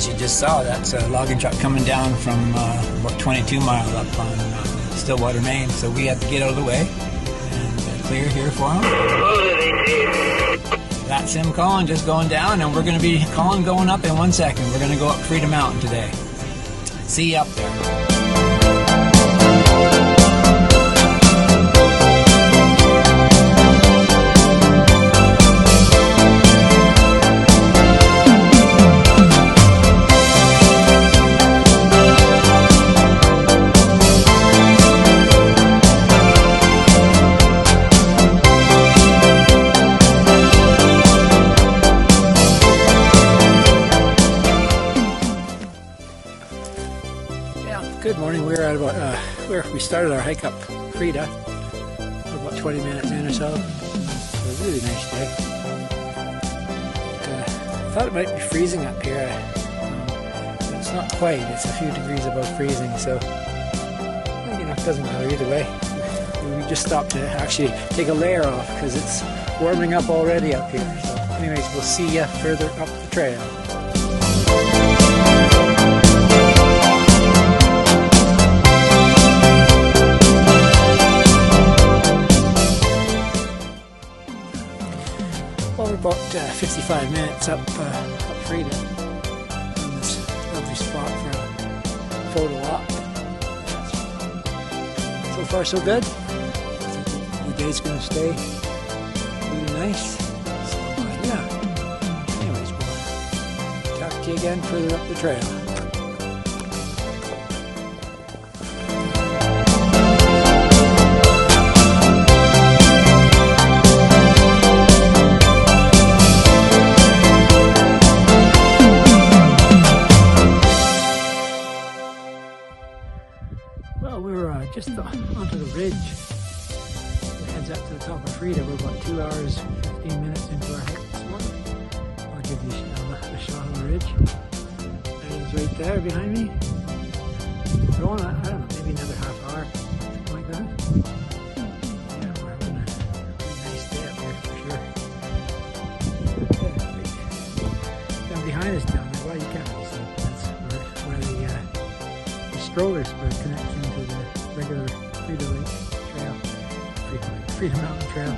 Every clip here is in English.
as you just saw, that's a logging truck coming down from about 22 mile up on Stillwater, Maine. So we had to get out of the way and clear here for him. That's him calling, just going down, and we're going to be calling going up in 1 second. We're going to go up Freda Mountain today. See you up there. Good morning. We're at about where we started our hike up Freda. We're about 20 minutes in or so. It was a really nice day. I thought it might be freezing up here. But it's not quite. It's a few degrees above freezing, so you know, it doesn't matter either way. We just stopped to actually take a layer off because it's warming up already up here. So anyways, we'll see you further up the trail. Well, we're about 55 minutes up Freda in this lovely spot for a photo op. So far so good. I think the day's going to stay really nice. So yeah. Anyways, we'll talk to you again further up the trail. Well, we're just onto the ridge. It heads up to the top of Freda. We're about 2 hours, 15 minutes into our hike this morning. I'll give you a shot of the ridge. There it is right there behind me. We're going, I don't know, maybe another half hour, something like that. Yeah, we're having a really nice day up here for sure. Yeah, right down behind us down there, well, you can't really see. That's where the strollers were connecting to the regular Freda Lake Trail, Freda Mountain Trail,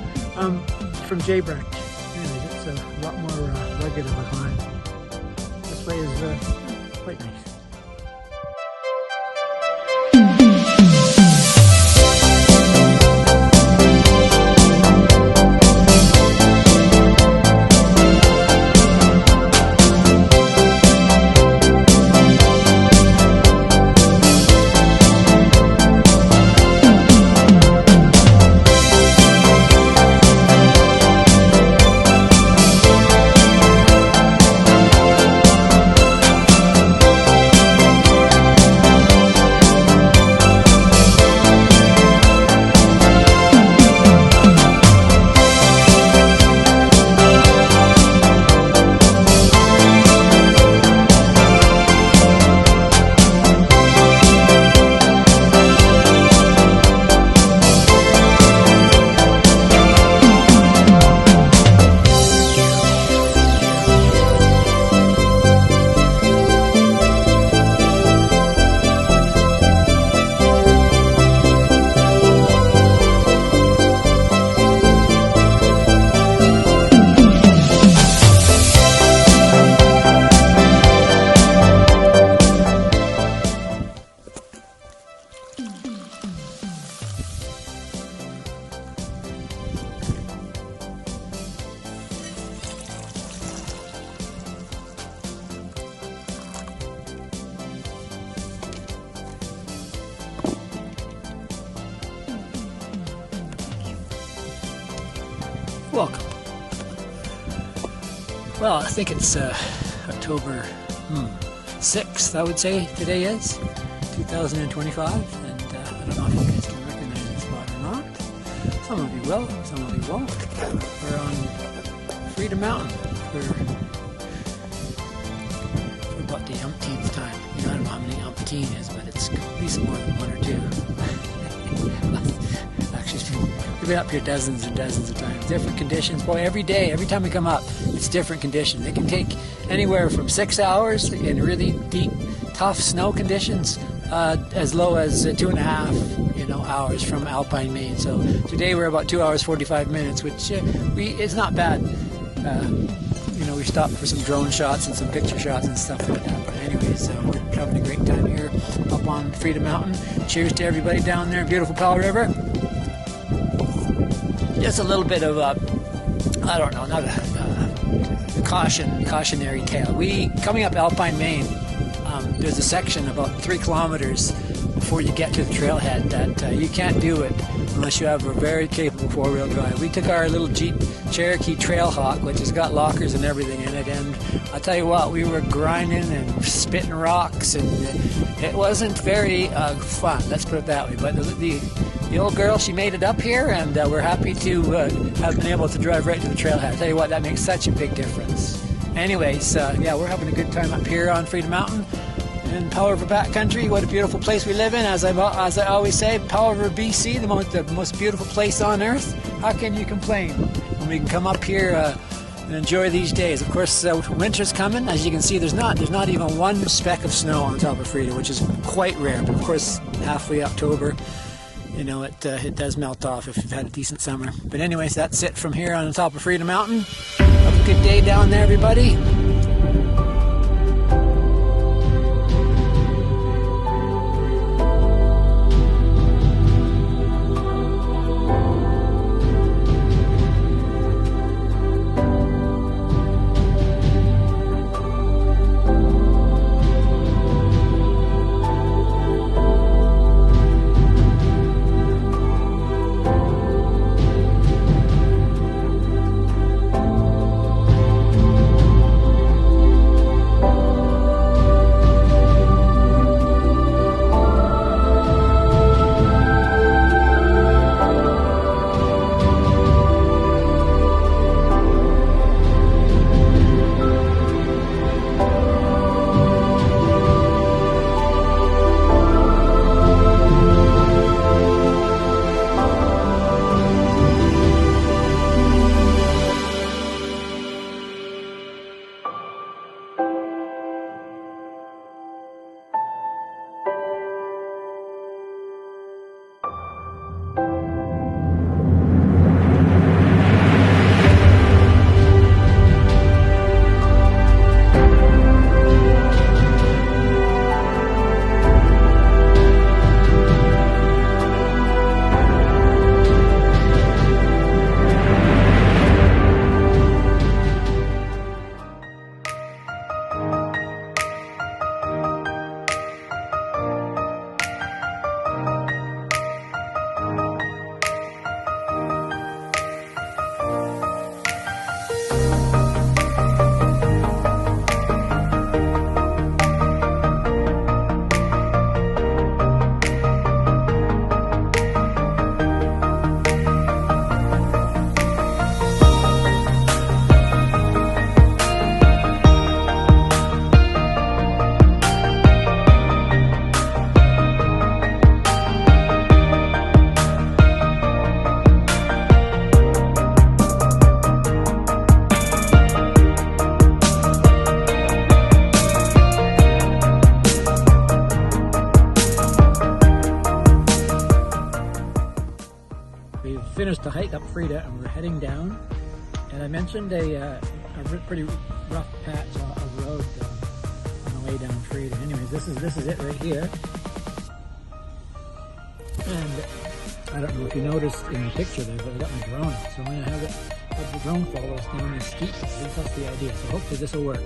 from J Branch. Anyways, it's a lot more rugged of a climb. This way is quite nice. Welcome. Well, I think it's October 6th, I would say today is, 2025, and I don't know if you guys can recognize this spot or not. Some of you will, some of you won't. We're on Freda Mountain for about the umpteenth time. I don't know how many umpteen is, but it's at least more than one or two. We've been up here dozens and dozens of times. Different conditions. Boy, every day, every time we come up, it's different conditions. It can take anywhere from 6 hours in really deep, tough snow conditions, as low as 2.5, hours from Alpine, Maine. So today we're about 2 hours 45 minutes, which is not bad. We stopped for some drone shots and some picture shots and stuff like that. But anyways, we're having a great time here up on Freda Mountain. Cheers to everybody down there in beautiful Powell River. Just a little bit of I don't know, not a cautionary tale. Coming up Alpine, Maine, there's a section about 3 kilometers before you get to the trailhead that you can't do it unless you have a very capable 4-wheel drive. We took our little Jeep Cherokee Trailhawk, which has got lockers and everything in it, and I'll tell you what, we were grinding and spitting rocks, and it wasn't very fun, let's put it that way. But the old girl, she made it up here, and we're happy to have been able to drive right to the trailhead. I'll tell you what, that makes such a big difference. Anyways, yeah, we're having a good time up here on Freda Mountain in Powell River Backcountry. What a beautiful place we live in. As I always say, Powell River, BC, the most beautiful place on earth. How can you complain when we can come up here and enjoy these days? Of course, winter's coming. As you can see, there's not even one speck of snow on top of Freda, which is quite rare. But of course, halfway October, it does melt off if you've had a decent summer. But anyways, that's it from here on the top of Freda Mountain. Have a good day down there, everybody. Finished the hike up Freda and we're heading down, and I mentioned a pretty rough patch of road on the way down Freda. Anyways, this is it right here, and I don't know if you noticed in the picture there, but I got my drone up, so I'm going to have the drone follow us down this steep. I think that's the idea, so hopefully this will work.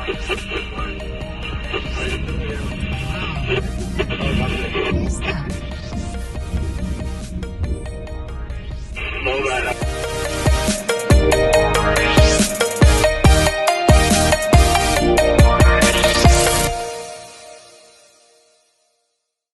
Bye.